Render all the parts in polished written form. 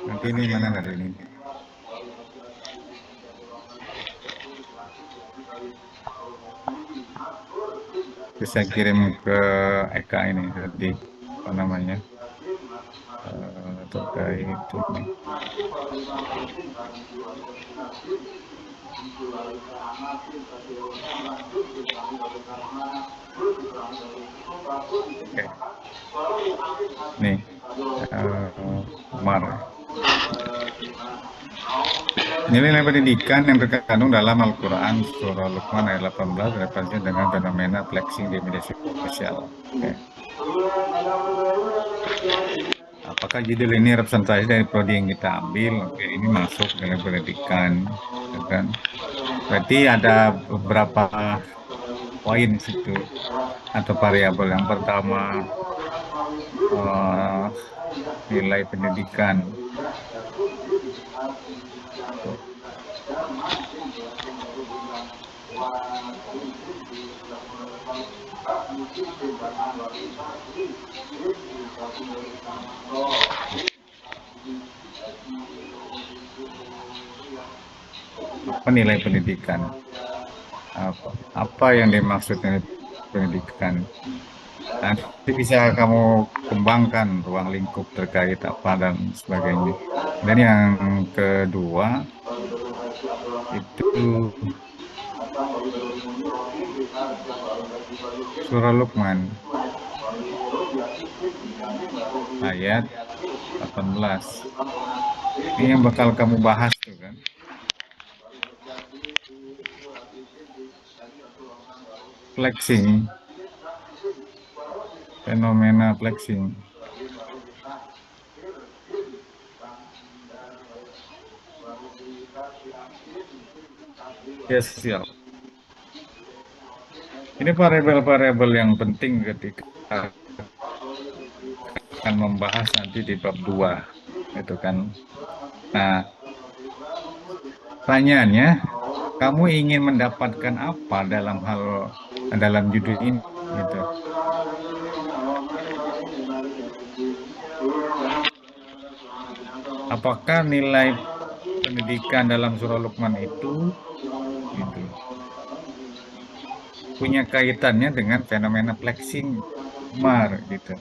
Nanti ini mana dari ini? Bisa kirim ke Eka ini tadi apa namanya terkait ini. Oke. Nih, Umar. Nilai-nilai pendidikan yang terkandung dalam Al-Quran Surah Luqman ayat 18 relevansinya dengan fenomena flexing di media sosial. Oke. Apakah judul ini representasi dari prodi yang kita ambil? Oke, ini masuk nilai pendidikan, ya kan? Berarti ada beberapa poin di situ atau variabel. Yang pertama eh, nilai pendidikan. Apa nilai pendidikan? Apa yang dimaksud nilai pendidikan? Nanti bisa kamu kembangkan ruang lingkup terkait apa dan sebagainya. Dan yang kedua itu Surah Luqman ayat 18. Ini yang bakal kamu bahas tuh kan. Flexing, fenomena flexing. Yes, siap. Ini variabel-variabel yang penting ketika akan membahas nanti di bab 2, itu kan. Nah, pertanyaannya, kamu ingin mendapatkan apa dalam judul ini gitu. Apakah nilai pendidikan dalam surah Luqman itu gitu, punya kaitannya dengan fenomena flexing Umar gitu.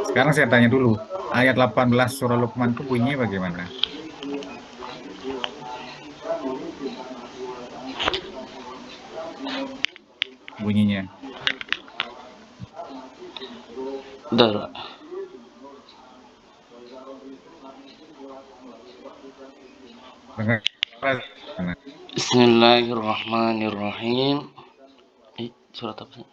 Sekarang saya tanya dulu, ayat 18 surah Luqman itu bunyinya bagaimana? Bunyinya. Bentar. Bismillahirrahmanirrahim. Surat apa sih?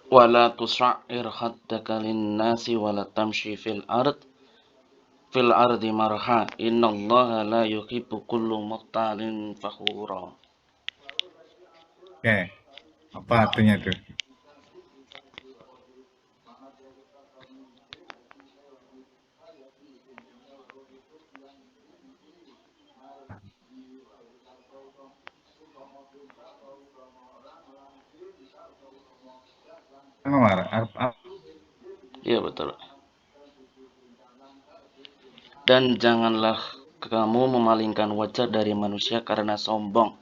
Wala tus'ir khaddaka lin-nasi wala tamshi fil ardi marha. Innallaha la yuhibbu kullu mukhtalin fakhura. Oke, apa artinya tuh? Umar, Iya betul. Dan janganlah kamu memalingkan wajah dari manusia karena sombong,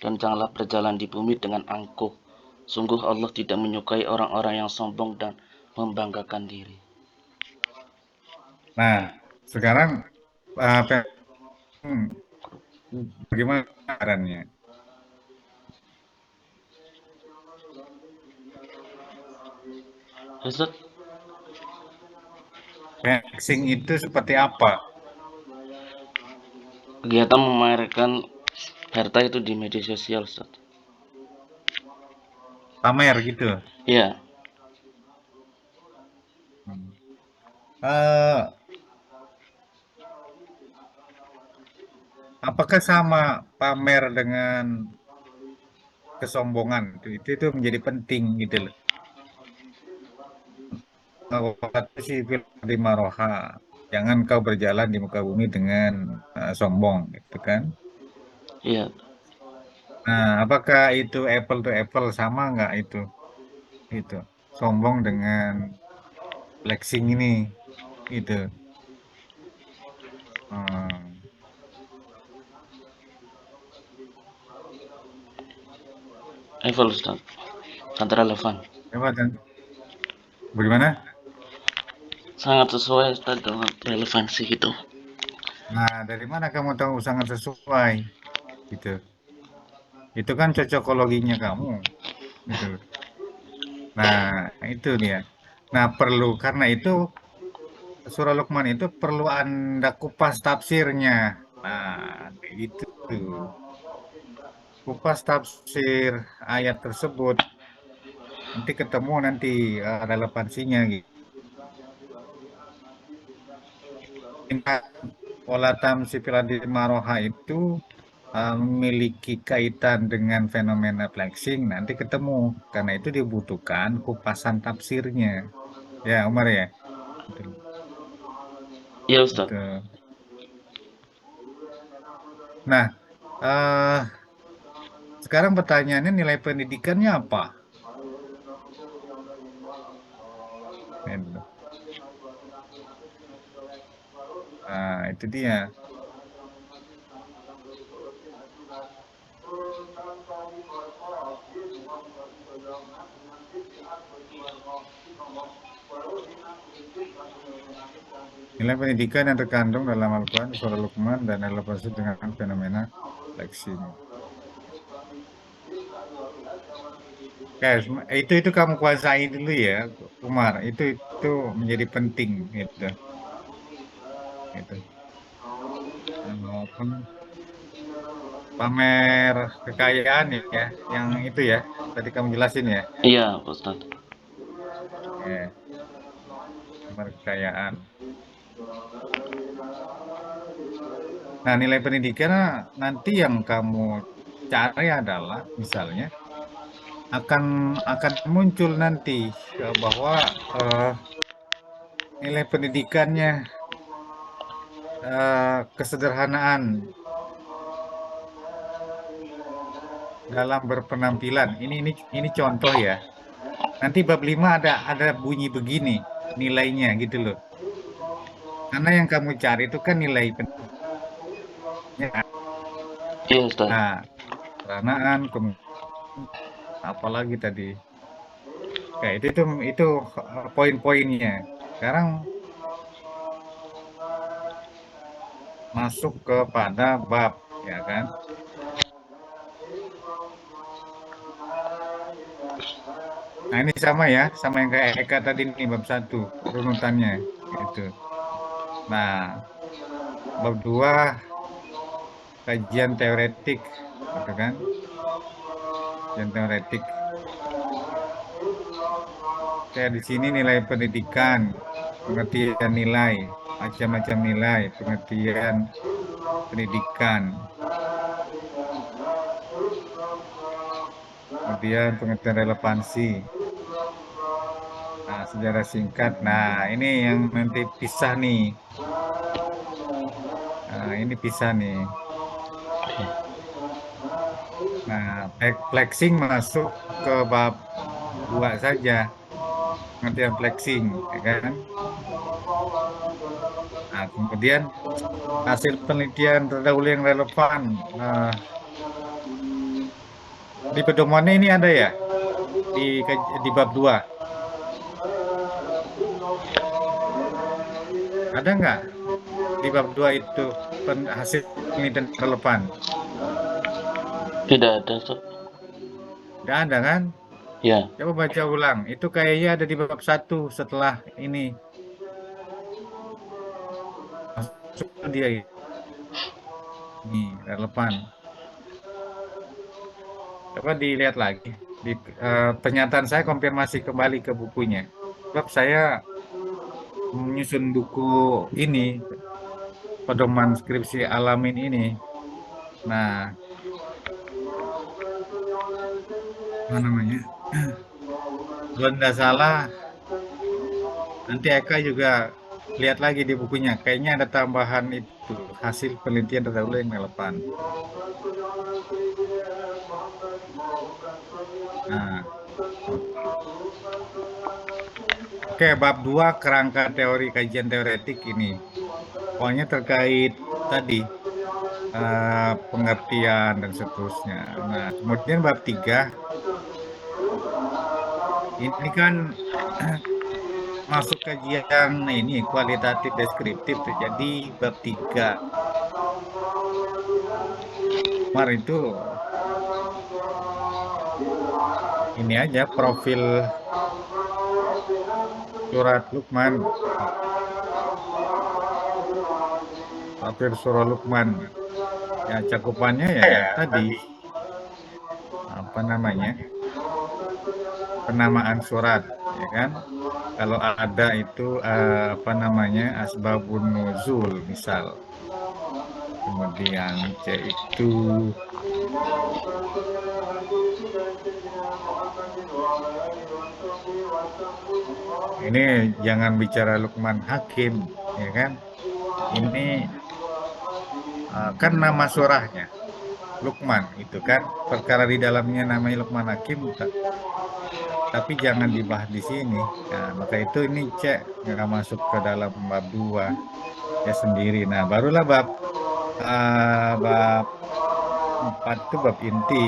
dan janganlah berjalan di bumi dengan angkuh. Sungguh Allah tidak menyukai orang-orang yang sombong dan membanggakan diri. Nah, sekarang bagaimana caranya? Ustaz, Flexing itu seperti apa? kegiatan memamerkan harta itu di media sosial, Ustaz. Pamer gitu. Iya, Hmm. Eh, apakah sama pamer dengan kesombongan? Itu menjadi penting gitu loh. Di maroha. Jangan kau berjalan di muka bumi dengan sombong, gitu kan? iya. Nah, apakah itu apple to apple sama nggak itu? Itu sombong dengan flexing ini, gitu. Hmm. Level Ustaz, sangat relevan. Coba dan bagaimana? Sangat sesuai Ustaz dengan relevansi gitu. Nah, dari mana kamu tahu sangat sesuai, gitu? Itu kan cocokologinya kamu, gitu. Nah, itu dia. Nah, perlu karena itu surah Luqman itu perlu Anda kupas tafsirnya. Nah, kayak gitu. Kupas tafsir ayat tersebut, nanti ketemu nanti relevansinya gitu. Pola tamsi filadil maroha itu memiliki kaitan dengan fenomena flexing, nanti ketemu. Karena itu dibutuhkan kupasan tafsirnya. Ya, Umar ya. Betul. Iya Ustaz. Betul. Nah, eh, sekarang pertanyaannya nilai pendidikannya apa? Gitu. Nah, itu dia. Nilai pendidikan yang terkandung dalam Al-Quran, Surah Luqman, dan relevansi dengan fenomena flexing. Guys, itu kamu kuasai dulu ya, Umar. Itu menjadi penting gitu. Gitu. Walaupun pamer kekayaan ya, yang itu ya, tadi kamu jelasin ya, Iya Ustaz. ya, pamer kekayaan. Nah, nilai pendidikan nanti yang kamu cari adalah, misalnya, akan muncul nanti bahwa eh, nilai pendidikannya kesederhanaan dalam berpenampilan. Ini contoh ya. Nanti bab 5 ada bunyi begini nilainya gitu loh. Karena yang kamu cari itu kan nilai pendidikannya. Iya Ustaz. Nah, peranaan, apalagi tadi. Kayak itu poin-poinnya. Sekarang masuk kepada bab, ya kan? Nah, ini sama ya, sama yang kayak Eka tadi nih bab 1 runutannya gitu. Nah, bab 2 kajian teoretik gitu kan? Kajian teoretik. Kayak di sini nilai pendidikan, pengertian nilai, macam-macam nilai, pengertian pendidikan, kemudian pengertian relevansi. Nah, sejarah singkat. Nah, ini yang nanti pisah nih. Nah, ini pisah nih. Nah, flexing masuk ke bab 2 saja, pengertian flexing, ya kan? Nah, kemudian hasil penelitian terdahulu yang relevan. Nah, di pedomannya ini ada ya di bab 2. Ada nggak di bab 2 itu hasil penelitian relevan? Tidak ada Ustaz. Nggak ada kan? Ya. Coba baca ulang. Itu kayaknya ada di bab 1 setelah ini. Masuk dia ini relevan. Coba dilihat lagi. Di pernyataan saya konfirmasi kembali ke bukunya. Sebab saya menyusun buku ini, pedoman skripsi Alamin ini. Nah, apa namanya? Kalau tidak salah, nanti Eka juga lihat lagi di bukunya. Kayaknya ada tambahan itu, hasil penelitian terdahulu yang relevan. Nah, Oke, bab 2 kerangka teori kajian teoretik ini. Pokoknya terkait tadi pengertian dan seterusnya. Nah, kemudian bab 3 ini kan masuk kajian ini kualitatif deskriptif tuh. Jadi bab 3 kemarin itu ini aja profil surat Luqman, profil surah Luqman. Ya cakupannya ya tadi apa namanya? Penamaan surat, ya kan? Kalau ada itu apa namanya? Asbabun nuzul misal. Kemudian C itu ini jangan bicara Lukman Hakim, ya kan? Ini kan nama surahnya Lukman itu kan perkara di dalamnya namanya Lukman Hakim, tapi jangan dibahas di sini. Nah, maka itu ini cek nggak masuk ke dalam bab 2 ya sendiri. Nah, barulah bab 4 itu bab inti.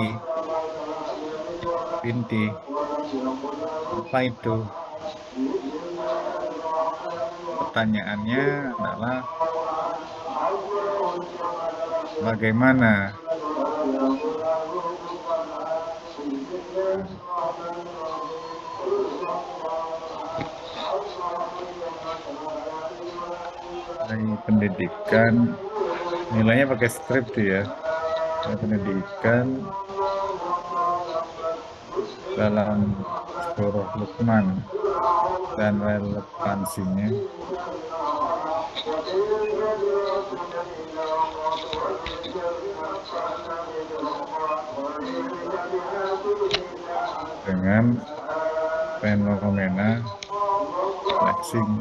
Inti apa itu? Pertanyaannya adalah bagaimana dari pendidikan nilainya pakai strip tuh ya. Dari pendidikan dalam surah Luqman dan relevansinya. Dengan fenomena flexing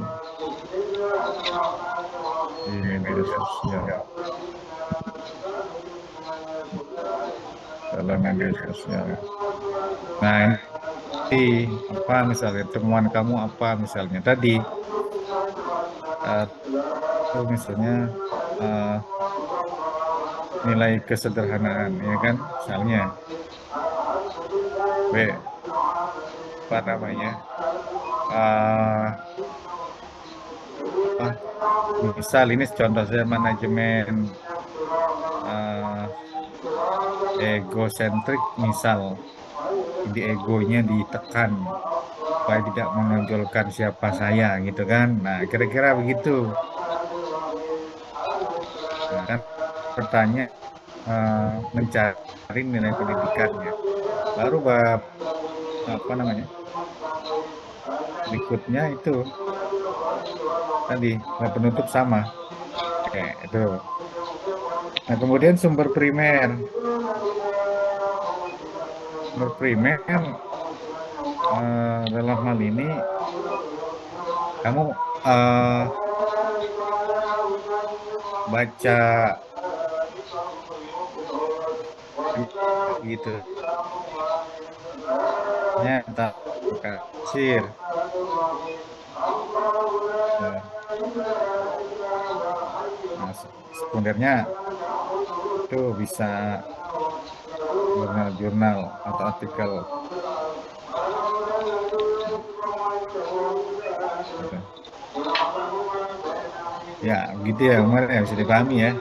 di media sosial, dalam media sosial. Nah, ini apa misalnya temuan kamu apa misalnya tadi itu misalnya uh, nilai kesederhanaan ya kan misalnya B apa namanya uh, misal ini contoh saya manajemen uh, egosentrik misal di egonya ditekan supaya tidak menonjolkan siapa saya gitu kan. Nah, kira-kira begitu. Nah, kan pertanyaan mencari nilai pendidikannya. Baru bab apa namanya? Berikutnya itu tadi bab penutup sama. Itu. Nah, kemudian sumber primer. Sumber primer dalam hal ini kamu baca gitu ya entah kasir nah, sekundernya itu bisa jurnal-jurnal atau artikel gitu. Ya gitu ya Umar ya bisa dipahami ya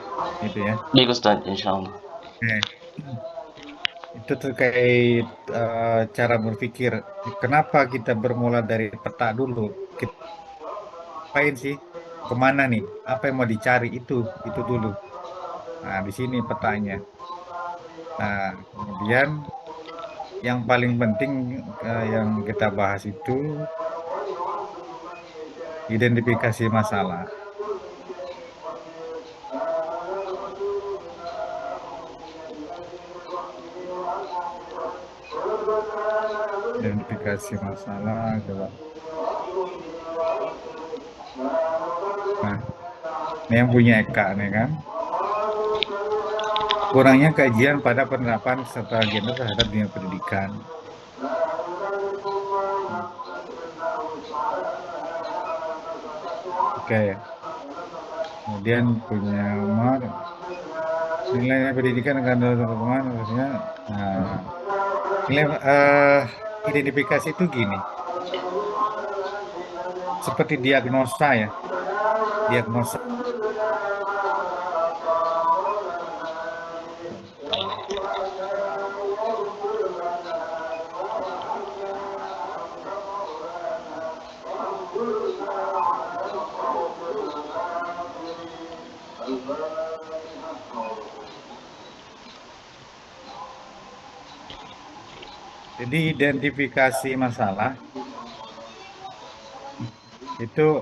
gitu ya. Baik Ustaz, insya Allah. Oke. Itu terkait cara berpikir. Kenapa kita bermula dari peta dulu? Kita ngapain sih? Kemana nih? Apa yang mau dicari itu dulu. Nah, di sini petanya. Nah, kemudian yang paling penting yang kita bahas itu identifikasi masalah. Identifikasi masalah adalah nah, ini yang punya Eka nih kan. Kurangnya kajian pada penerapan serta gender terhadap dunia pendidikan. Oke. Kemudian punya Umar, nilai pendidikan akan kemana maksudnya. Nah, nilai identifikasi itu gini, seperti diagnosa ya, diagnosa. Jadi identifikasi masalah itu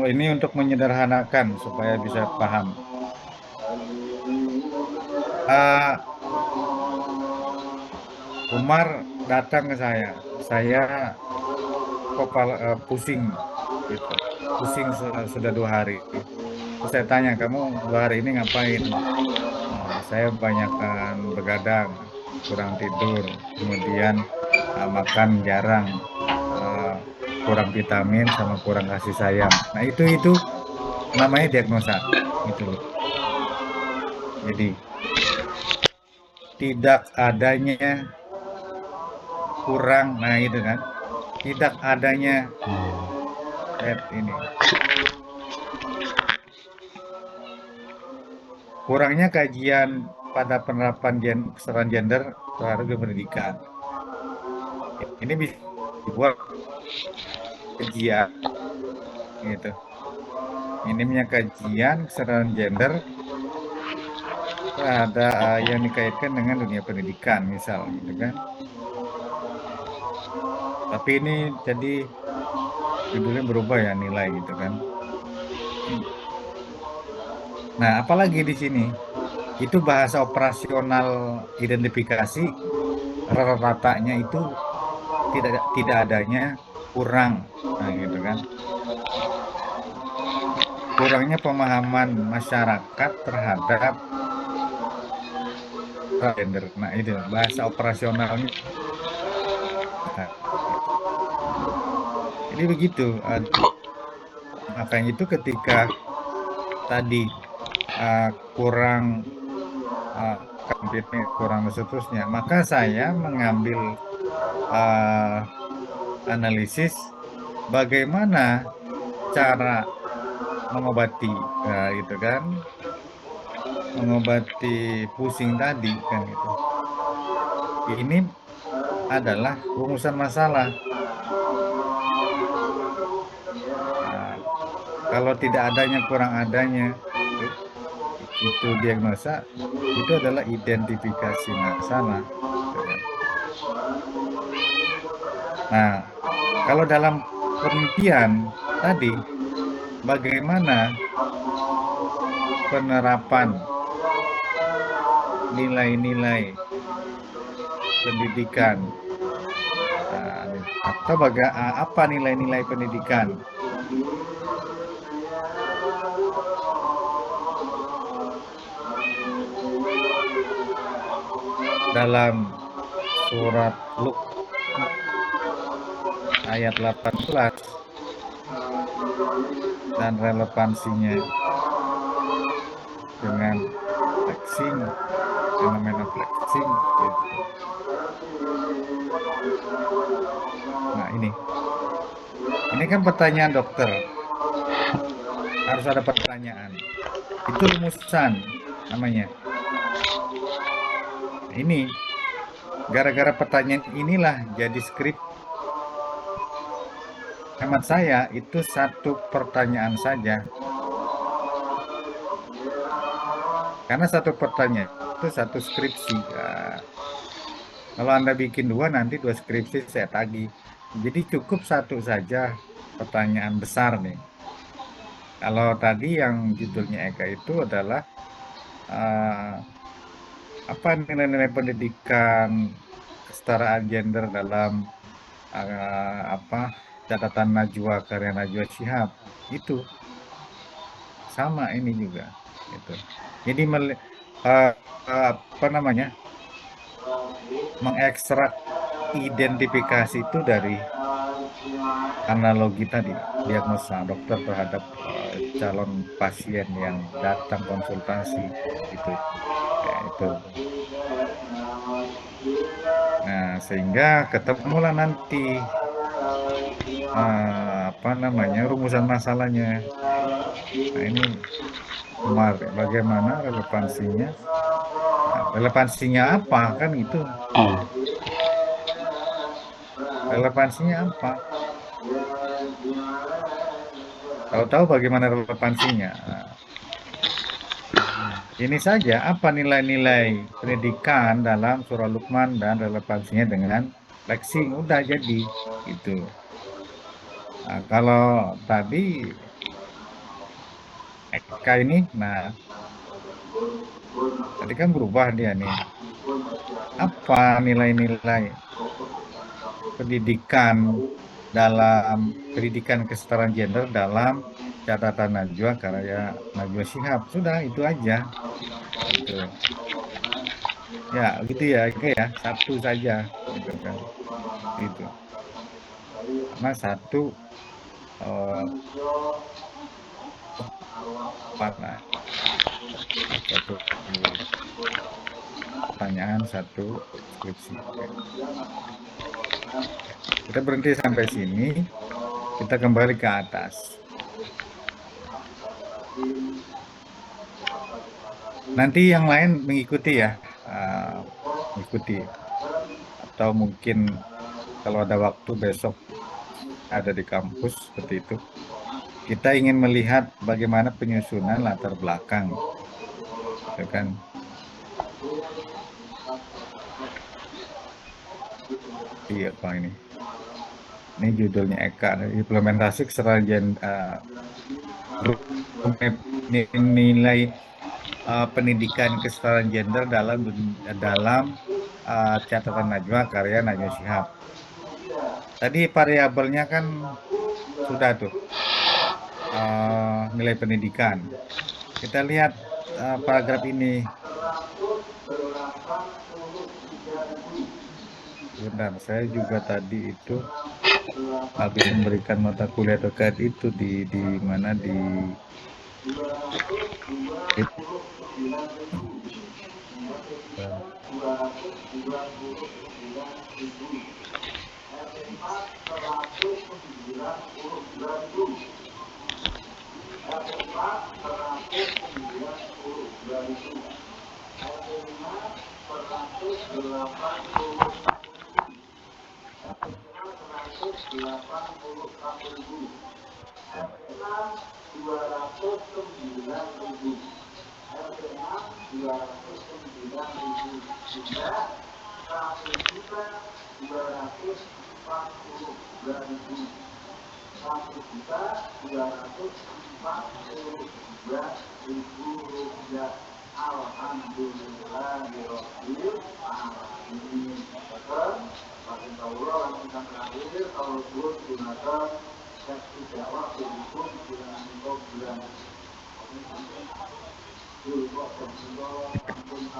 ini untuk menyederhanakan supaya bisa paham. Eh, Umar datang ke saya kepala pusing gitu, pusing sudah 2 hari. Terus saya tanya, kamu 2 hari ini ngapain? Saya banyakkan begadang, kurang tidur, kemudian makan jarang, eh, kurang vitamin sama kurang kasih sayang. Nah itu namanya diagnosa, gitu loh. Jadi tidak adanya kurang, nah itu kan, tidak adanya ini kurangnya kajian pada penerapan kesetaraan gender terhadap pendidikan. Ini bisa dibuat kajian gitu. Minimnya kajian kesetaraan gender ada yang dikaitkan dengan dunia pendidikan misal gitu kan. Tapi ini jadi judulnya berubah ya, nilai gitu kan. Nah, apalagi di sini itu bahasa operasional identifikasi rata-ratanya itu tidak adanya kurang, nah gitu kan. Kurangnya pemahaman masyarakat terhadap gender. Nah, itu bahasa operasionalnya. Nah, gitu. Jadi begitu. Makanya itu ketika tadi kurang kreditnya kurang dan seterusnya, maka saya mengambil analisis bagaimana cara mengobati, gitu kan, mengobati pusing tadi kan gitu. Ini adalah rumusan masalah. Nah, kalau tidak adanya kurang adanya itu diagnosa, itu adalah identifikasi masalah. Gitu kan. Nah, kalau dalam penelitian tadi, bagaimana penerapan nilai-nilai pendidikan atau apa nilai-nilai pendidikan dalam surat Luqman ayat 18 dan relevansinya dengan flexing, fenomena flexing gitu. Nah ini kan pertanyaan dokter, harus ada pertanyaan, itu rumusan namanya. Ini gara-gara pertanyaan inilah jadi skrip. Hemat saya itu satu pertanyaan saja, karena satu pertanyaan itu satu skripsi. Kalau Anda bikin 2, nanti 2 skripsi saya tagih. Jadi cukup satu saja pertanyaan besar nih. Kalau tadi yang judulnya Eka itu adalah apa nilai-nilai pendidikan kesetaraan gender dalam apa catatan Najwa, karya Najwa Shihab, itu sama ini juga gitu. Jadi apa namanya, mengekstrak identifikasi itu dari analogi tadi, diagnosa dokter terhadap calon pasien yang datang konsultasi gitu, ya, itu. Nah, sehingga ketemulah nanti apa namanya rumusan masalahnya. Nah, ini kemarin bagaimana relevansinya? Nah, relevansinya apa kan itu? Hmm. Relevansinya apa? Tahu-tahu bagaimana relevansinya? Nah, ini saja apa nilai-nilai pendidikan dalam surah Luqman dan relevansinya dengan flexing udah jadi gitu. Nah, kalau tadi Eka ini, nah tadi kan berubah dia nih. Apa nilai-nilai pendidikan pendidikan kesetaraan gender dalam catatan Najwa karya Najwa Shihab? Sudah itu aja gitu. Ya gitu ya, oke ya, satu saja gitu kan. Itu. Karena satu eh, apa nah, satu pertanyaan, satu skripsi. Oke. Kita berhenti sampai sini, kita kembali ke atas. Nanti yang lain mengikuti ya, mengikuti. Atau mungkin kalau ada waktu besok ada di kampus seperti itu. Kita ingin melihat bagaimana penyusunan latar belakang, ya kan? Iya, Pak ini. Ini judulnya Eka, implementasi kesetaraan nilai pendidikan kesetaraan gender dalam catatan Najwa karya Najwa Shihab. Tadi variabelnya kan sudah tuh nilai pendidikan. Kita lihat paragraf ini. Benar, saya juga tadi itu habis memberikan mata kuliah terkait itu di mana di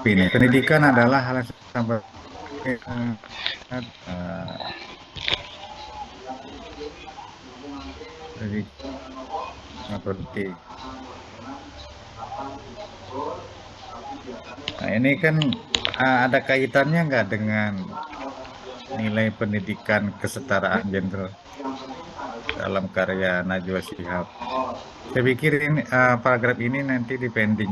ini pendidikan adalah hal yang sangat penting penting. Nah, ini kan ada kaitannya nggak dengan nilai pendidikan kesetaraan gender dalam karya Najwa Shihab? Saya pikir ini paragraf ini nanti dipending,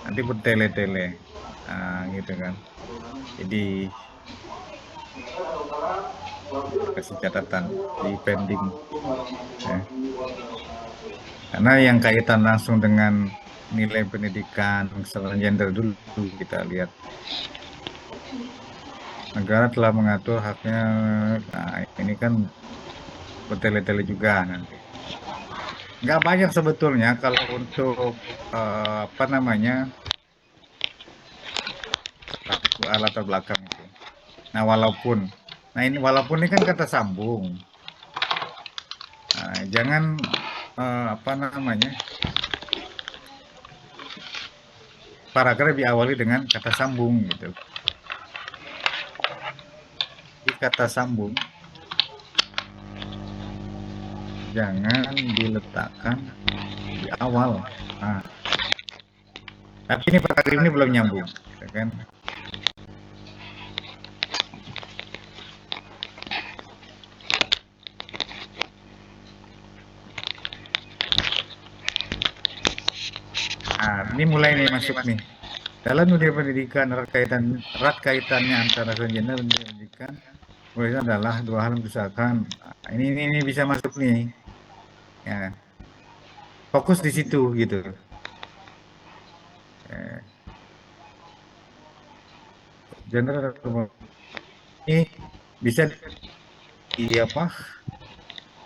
nanti bertele-tele, gitu kan. Jadi kasih catatan di pending, ya. Karena yang kaitan langsung dengan nilai pendidikan kesetaraan gender dulu kita lihat. Negara telah mengatur haknya, nah ini kan bertele-tele juga nanti. Nggak banyak sebetulnya kalau untuk apa namanya latar belakang itu. Nah walaupun ini kan kata sambung. Nah, jangan apa namanya paragraf diawali dengan kata sambung gitu. Di kata sambung jangan diletakkan di awal. Nah, tapi ini paragraf ini belum nyambung, ya kan? Nah, ini mulai nih masuk nih. Dalam dunia pendidikan, erat kaitannya antara gender dan pendidikan, muridnya adalah dua hal yang misalkan. Ini bisa masuk nih. Ya, fokus di situ gitu. Eh, Gender ini bisa di apa?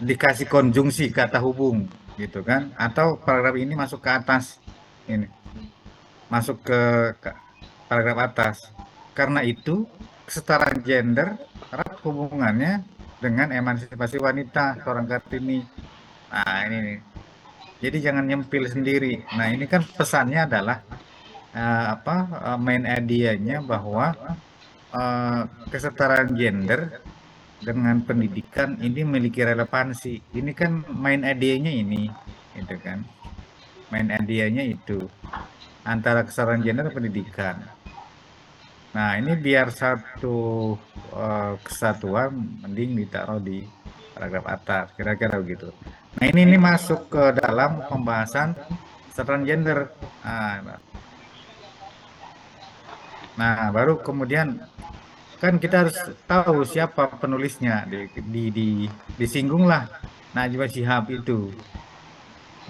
Dikasih konjungsi kata hubung gitu kan? Atau paragraf ini masuk ke atas ini, masuk ke paragraf atas. Karena itu kesetaraan gender erat hubungannya dengan emansipasi wanita seorang Kartini. Nah, ini nih. Jadi jangan nyempil sendiri. Nah, ini kan pesannya adalah apa main idea-nya bahwa eh, kesetaraan gender dengan pendidikan ini memiliki relevansi. Ini kan main idea-nya ini, itu kan. Main idea-nya itu antara kesetaraan gender dan pendidikan. Nah, ini biar satu kesatuan mending ditaruh di paragraf atas, kira-kira begitu. Nah, ini masuk ke dalam pembahasan kesetaraan gender. Nah, baru kemudian kan kita harus tahu siapa penulisnya, disinggunglah Najwa Shihab itu.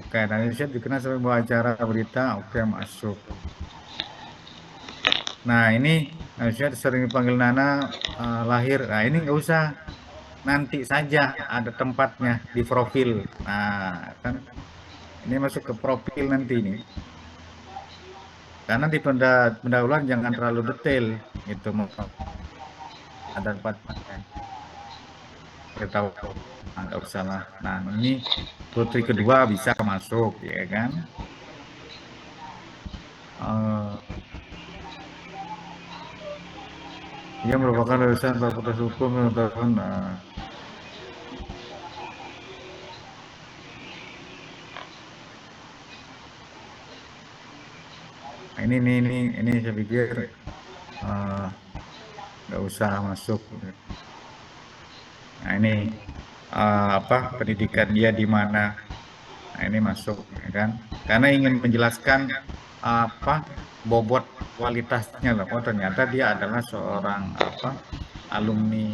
Oke, Najwa Shihab dikenal sebagai pembawa acara berita, oke masuk. Nah, ini Najwa Shihab sering dipanggil Nana, lahir. Nah, ini nggak usah, nanti saja ada tempatnya di profil. Nah, kan ini masuk ke profil nanti ini. Karena di pendahuluan jangan terlalu detail gitu, ada tempatnya. Kita tahu, nggak usah lah. Nah, ini putri kedua bisa masuk, ya kan? Ia merupakan lulusan Fakultas Hukum yang tahun. Ini saya pikir nggak usah masuk. Nah, ini apa pendidikan dia di mana? Nah, ini masuk, ya kan? Karena ingin menjelaskan apa bobot kualitasnya loh. Oh, ternyata dia adalah seorang apa alumni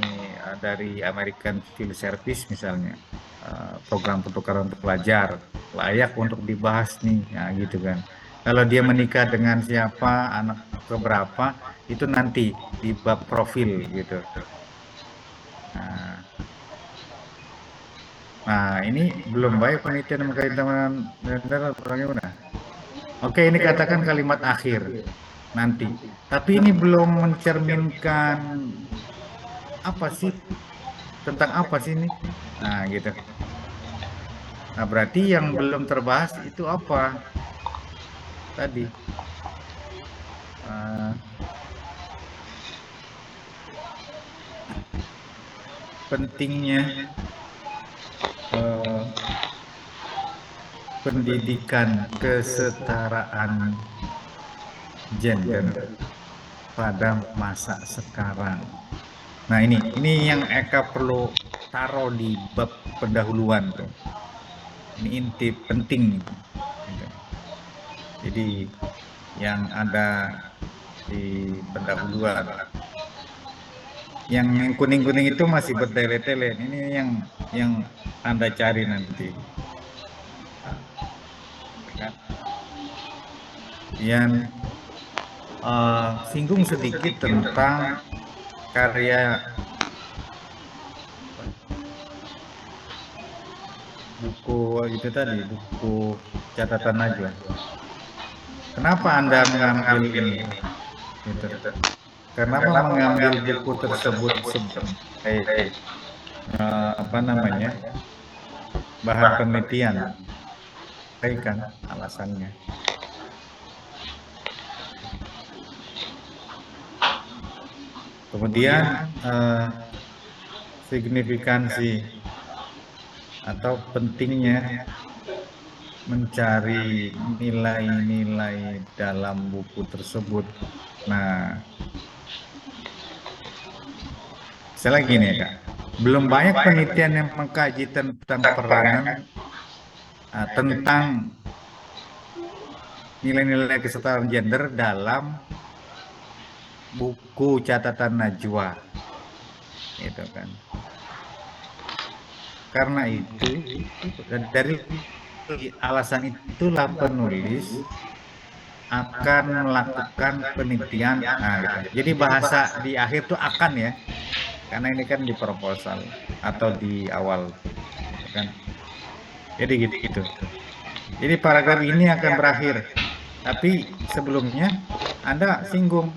dari American Civil Service misalnya. Program pertukaran untuk pelajar layak untuk dibahas nih, nah gitu kan. Kalau dia menikah dengan siapa, anak keberapa, itu nanti di bab profil gitu. Nah, ini belum baik penelitian berkaitan dengan bagaimana? Oke, ini katakan kalimat akhir nanti. Tapi ini belum mencerminkan apa sih, tentang apa sih ini. Nah, gitu. Nah, berarti yang belum terbahas itu apa tadi? Pentingnya pendidikan kesetaraan gender pada masa sekarang. Nah, ini yang Eka perlu taruh di bab pendahuluan tuh. Ini inti penting. Jadi yang ada di pendahuluan, yang kuning-kuning itu masih bertele-tele. Ini yang Anda cari nanti. Yang singgung sedikit tentang karya buku itu tadi, buku catatan aja. Kenapa Anda mengambil ini? Gitu. Kenapa mengambil buku tersebut sebagai apa namanya bahan penelitian? Kan alasannya. Kemudian signifikansi atau pentingnya mencari nilai-nilai dalam buku tersebut. Nah, misalnya gini ya Kak, belum banyak penelitian yang mengkaji tentang peranan tentang nilai-nilai kesetaraan gender dalam buku catatan Najwa, itu kan. Karena itu, dari alasan itulah penulis akan melakukan penelitian. Nah, gitu. Jadi bahasa di akhir tuh akan ya, karena ini kan di proposal atau di awal, gitu kan. Jadi gitu. Jadi paragraf ini akan berakhir. Tapi sebelumnya Anda singgung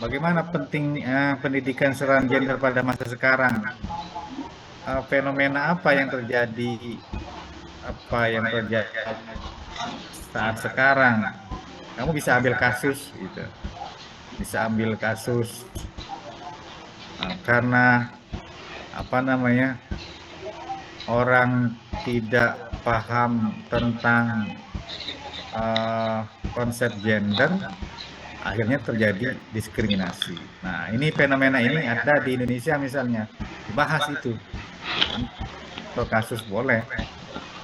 bagaimana penting pendidikan secara gender pada masa sekarang. Fenomena apa yang terjadi saat sekarang. Kamu bisa ambil kasus gitu. Bisa ambil kasus karena apa namanya? Orang tidak paham tentang konsep gender, akhirnya terjadi diskriminasi. Nah, ini fenomena ini ada di Indonesia misalnya, dibahas itu. Atau kasus boleh.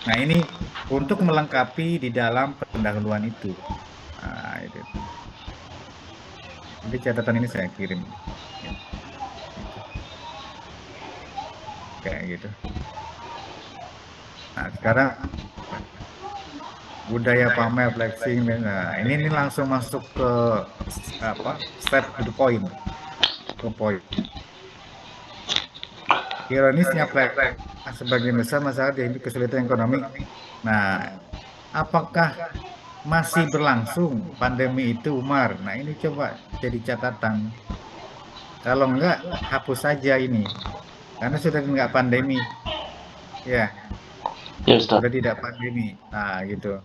Nah, ini untuk melengkapi di dalam pendahuluan itu. Nah, itu. Jadi catatan ini saya kirim. Ya, gitu. Kayak gitu. Nah, sekarang budaya pamer flexing. Nah, ini langsung masuk ke apa? Step to the point. Ke poin. Ironisnya sebagian besar masalah di kesulitan ekonomi. Nah, apakah masih berlangsung pandemi itu, Umar? Nah, ini coba jadi catatan. Kalau enggak, hapus saja ini. Karena sudah enggak pandemi. Ya, Ya Ustaz. sudah tidak pandemi. Nah, gitu.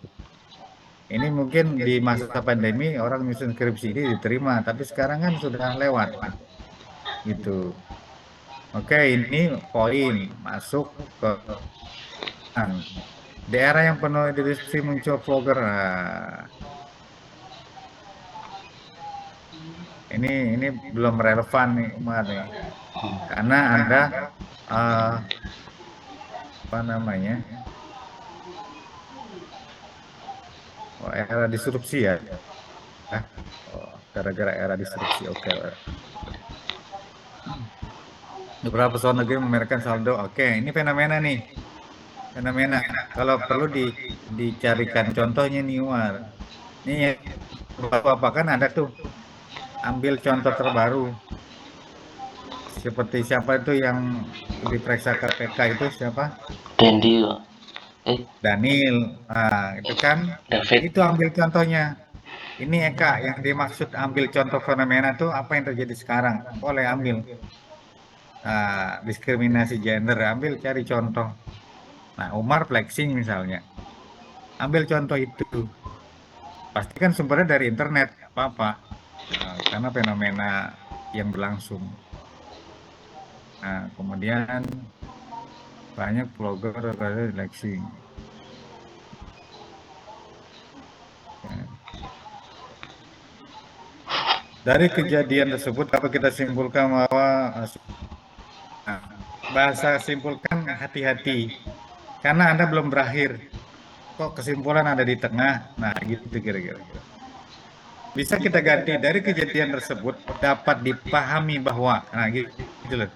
Ini mungkin di masa pandemi orang nyusun skripsi ini diterima, tapi sekarang kan sudah lewat. Gitu. Oke, ini poin masuk ke daerah yang penuh industri muncul vlogger. Nah, ini belum relevan nih Umar nih. Karena Anda apa namanya? Era disrupsi ya. Gara-gara era disrupsi. Oke. Beberapa pesawat negeri memamerkan saldo. Oke, ini fenomena nih. Fenomena. Kalau perlu dicarikan contohnya nih Umar. Ini ya, apa kan ada tuh ambil contoh terbaru seperti siapa itu yang diperiksa KPK itu siapa? Dendi, Daniel. Nah, itu kan David. itu ambil contohnya. Ini Eka yang dimaksud ambil contoh fenomena tuh apa yang terjadi sekarang. Boleh ambil diskriminasi gender, ambil cari contoh. Nah, Umar flexing misalnya. Ambil contoh itu. Pastikan sumbernya dari internet, apa-apa. Karena fenomena yang berlangsung. Nah, kemudian banyak vlogger flexing. Ya. Dari kejadian tersebut dapat kita simpulkan bahwa bahasa simpulkan hati-hati karena Anda belum berakhir. Kok kesimpulan ada di tengah? Nah, gitu kira-kira. Bisa kita ganti dari kejadian tersebut dapat dipahami bahwa nah gitu loh.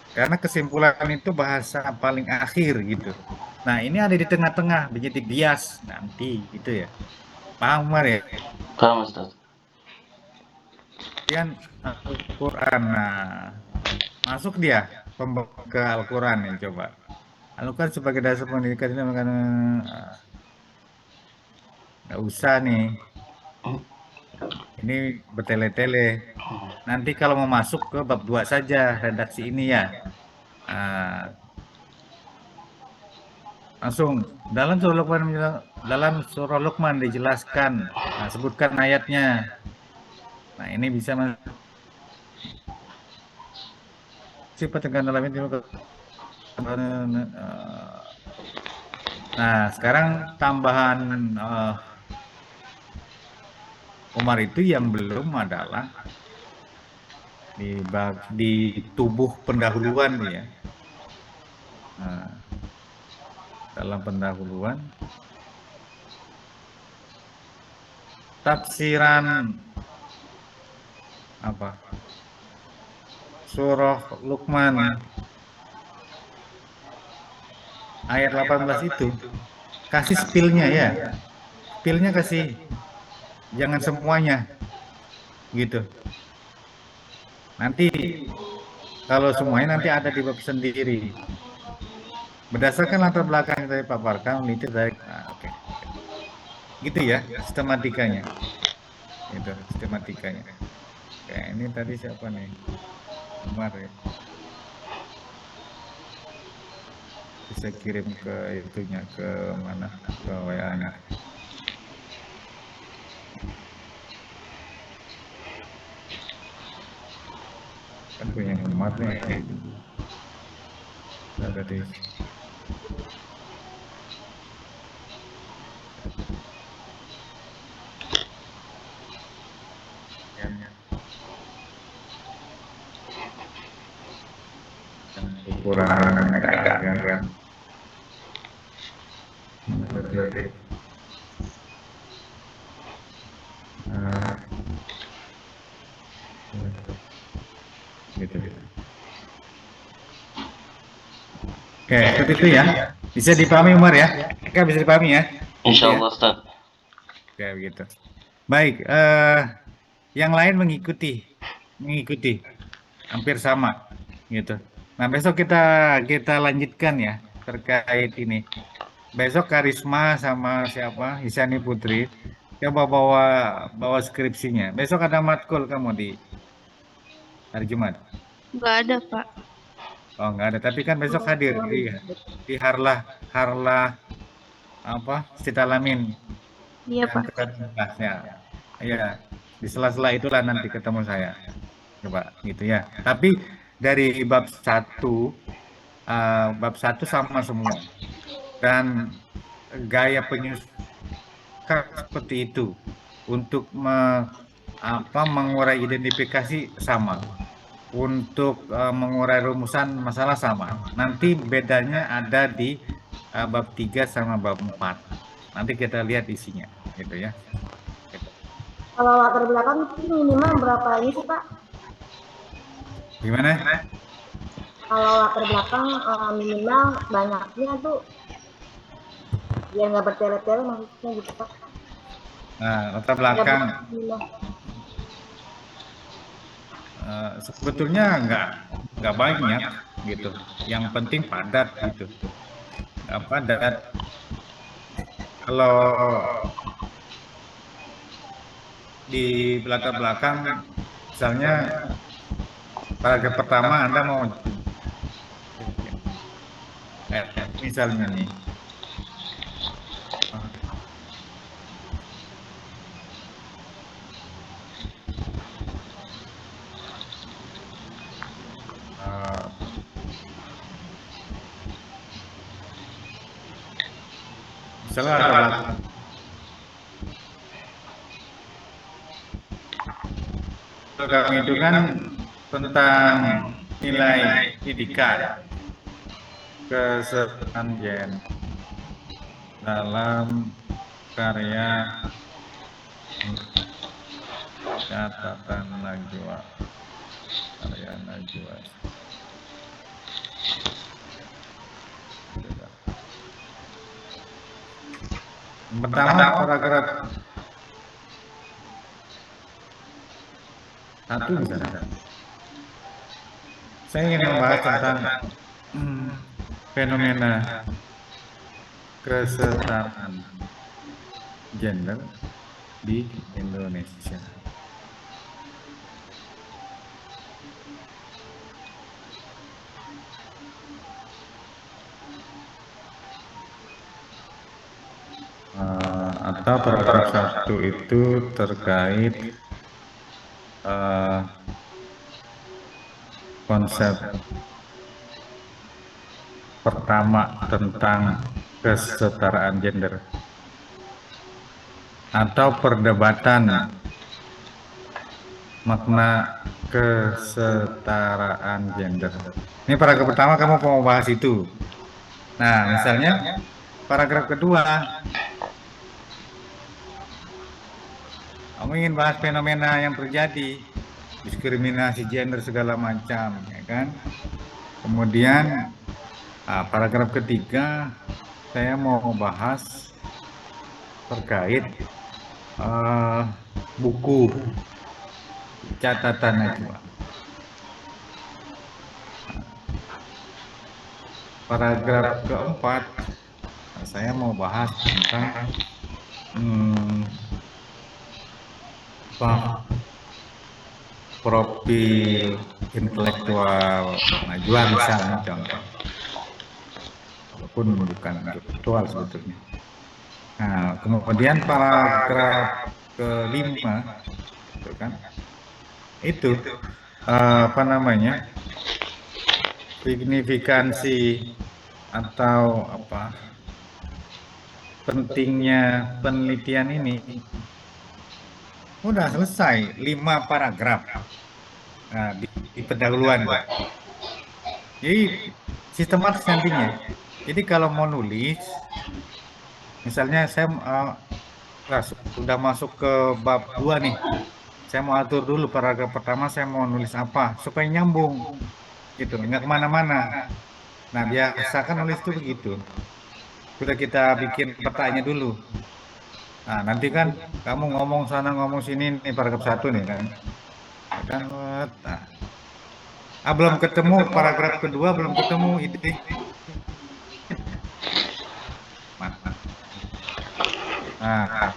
Karena kesimpulan itu bahasa paling akhir gitu. Nah, ini ada di tengah-tengah menjadi bias nanti gitu ya. Paham Umar ya? Paham Ustaz. Kemudian Al-Quran. Nah, masuk dia ke Al-Quran nih coba. Al-Quran sebagai dasar pendidikan ini nggak usah nih. Ini bertele-tele. Nanti kalau mau masuk ke bab 2 saja redaksi ini ya. Langsung dalam surah Luqman dijelaskan. Nah, sebutkan ayatnya. Nah, ini bisa sifat dengan dalam itu Nah, sekarang tambahan Umar itu yang belum adalah di tubuh pendahuluan ya. Nah, dalam pendahuluan tafsiran apa? Surah Luqman ayat 18 itu kasih spillnya ya. Spillnya kasih jangan semuanya gitu. Nanti kalau semuanya nanti ada di bab sendiri. Berdasarkan latar belakang yang saya paparkan, meneliti dari, oke. Gitu ya, sistematikanya. Itu sistematikanya. Oke, ini tadi siapa nih? Umar ya. Bisa kirim ke itunya ke mana? Ke WA-nya. Kan punya Umar nih. Ada di ukuran mereka kan. Gitu. Oke, seperti itu ya. Bisa dipahami Umar ya? Oke, bisa dipahami ya? Insya Gitu ya? Allah Ustaz. Oke, begitu. Baik, yang lain mengikuti, hampir sama, gitu. Nah, besok kita lanjutkan ya terkait ini. Besok Karisma sama siapa? Isyani Putri. Coba bawa bawa skripsinya. Besok ada matkul kamu di hari Jumat. Nggak ada, Pak. Oh, nggak ada. Tapi kan besok hadir di Harlah Harlah apa? Sitalamin Iya, yang Pak. ke-17 ya. Ya, di sela-sela itulah nanti ketemu saya. Coba gitu ya. Tapi dari bab satu sama semua. Dan gaya penyusunan seperti itu untuk mengurai identifikasi sama. Untuk mengurai rumusan masalah sama. Nanti bedanya ada di bab 3 sama bab 4. Nanti kita lihat isinya gitu ya. Kalau latar belakang itu minimal berapa ini sih Pak? Gimana? Kalau latar belakang minimal banyaknya tuh biar nggak bertele-tele maksudnya gitu Pak. Nah, latar belakang Minimal. sebetulnya nggak banyak gitu. Yang penting padat gitu. Padat. Kalau di latar belakang, misalnya paragraf pertama Anda mau misalnya nih. Misalnya latar belakang. Kami itu kan tentang nilai pendidikan keserentakan dalam karya catatan Najwa karya Najwa. Pertama paragraf 1 misalnya. Saya ingin membahas tentang fenomena kesetaraan gender di Indonesia. Atau paragraf 1 itu terkait konsep pertama tentang kesetaraan gender atau perdebatan makna kesetaraan gender. Ini paragraf pertama kamu mau bahas itu. Nah, misalnya paragraf kedua, kamu ingin bahas fenomena yang terjadi, diskriminasi gender segala macam, ya kan? Kemudian paragraf ketiga, saya mau bahas terkait buku catatan Najwa. Paragraf keempat, saya mau bahas tentang profil intelektual Najwa misalnya contoh, walaupun bukan intelektual sebetulnya. Nah, kemudian paragraf kelima, itu kan, itu apa namanya, signifikansi atau apa pentingnya penelitian ini. Udah selesai 5 paragraf. Nah, di pendahuluan. Jadi sistematis nantinya. Jadi kalau mau nulis, misalnya saya sudah masuk ke bab 2 nih. Saya mau atur dulu paragraf pertama saya mau nulis apa supaya nyambung gitu, nggak kemana-mana. Nah, biasakan nulis itu begitu. Sudah kita bikin petanya dulu. Nah, nanti kan kamu ngomong sana ngomong sini nih paragraf 1 nih kan. Kan belum ketemu paragraf kedua, belum ketemu ide. Nah,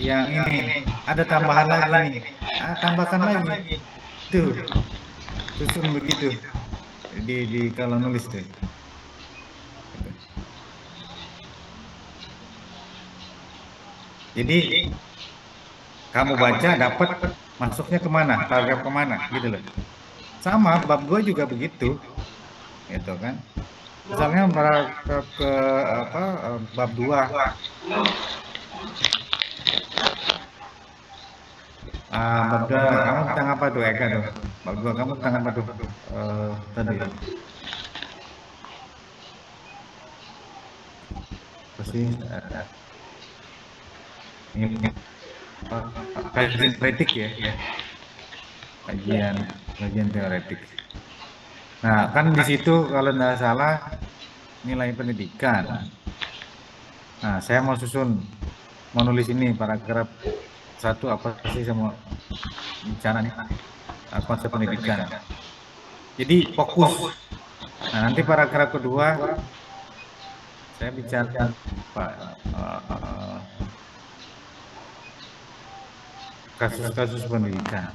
yang ini ada tambahan lagi nih. Tambahkan lagi. Tuh, susun begitu. Di kalau nulis tuh. Jadi kamu baca dapat masuknya kemana, paragraf kemana, gitu loh. Sama bab 2 juga begitu, gitu kan. Misalnya paragraf ke apa bab 2, bab 2 kamu tentang apa tuh Eka tuh? Bab 2 kamu tentang apa tuh? Tadi. Pasti ini kajian teoretik ya, kajian teoretik. Nah, kan di situ kalau tidak salah nilai pendidikan. Nah, saya mau susun, mau nulis ini paragraf 1 apa sih saya mau bicara nih konsep pendidikan. Jadi fokus. Nah, nanti paragraf kedua saya bicara kasus-kasus pendidikan.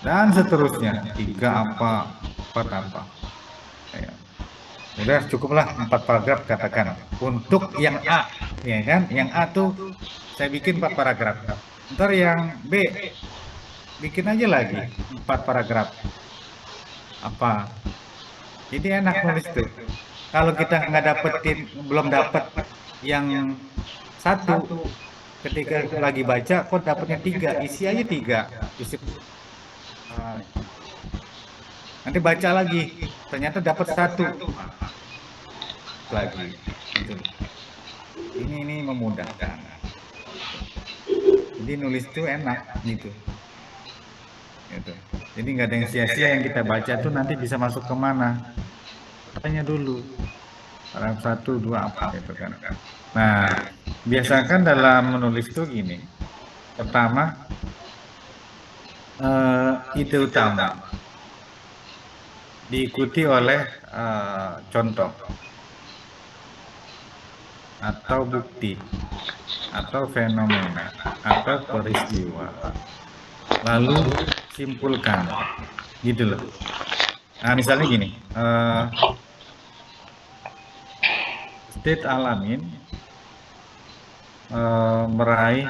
Dan seterusnya, 3 apa, 4 apa. Ya. Udah cukuplah 4 paragraf katakan. Untuk yang A, ya kan? Yang A tuh saya bikin 4 paragraf. Ntar yang B bikin aja lagi 4 paragraf. Apa? Jadi enak nulis tuh. Kalau kita nggak dapetin, belum dapat yang 1, ketika lagi baca kok dapatnya 3, isi aja 3. Nanti baca lagi, ternyata dapat 1 lagi. Gitu. Ini memudahkan. Jadi nulis itu enak gitu. Jadi nggak ada yang sia-sia, yang kita baca tuh nanti bisa masuk kemana. Tanya dulu. Paragraf 1, 2 apa gitu kan. Nah, biasakan dalam menulis itu gini. Pertama, ide utama diikuti oleh contoh atau bukti atau fenomena atau peristiwa, lalu simpulkan gitu loh. Nah, misalnya gini, State Alamin meraih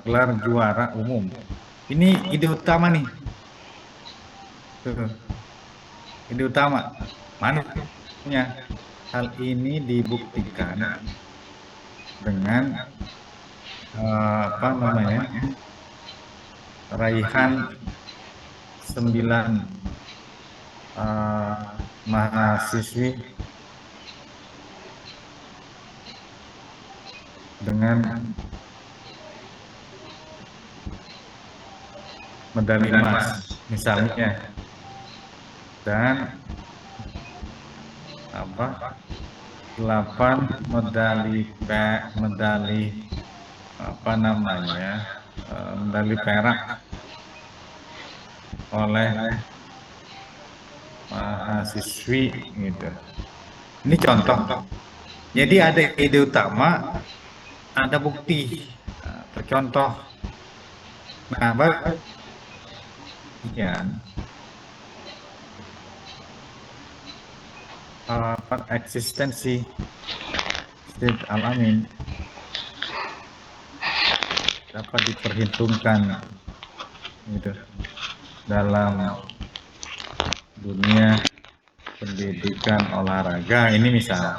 gelar juara umum. Ini ide utama nih. Tuh, ide utama. Mananya hal ini dibuktikan dengan apa namanya, raihan 9 mahasiswi dengan medali emas misalnya, dan 8 medali apa namanya, medali perak oleh mahasiswi gitu. Ini contoh. Jadi ada ide utama, ada bukti, tercontoh. Nah, bagian eksistensi Syed Al-Amin dapat diperhitungkan gitu dalam dunia pendidikan olahraga ini misal.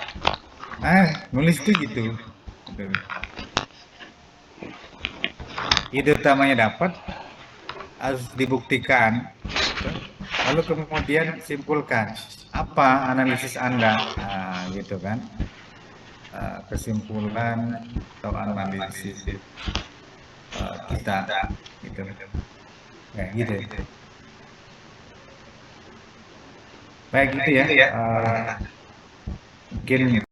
Nulis tuh gitu. Ide utamanya dapat, harus dibuktikan. Lalu kemudian simpulkan apa analisis Anda, gitu kan? Kesimpulan atau analisis kita, gitu. Kayak gitu. Baik gitu ya. Mungkin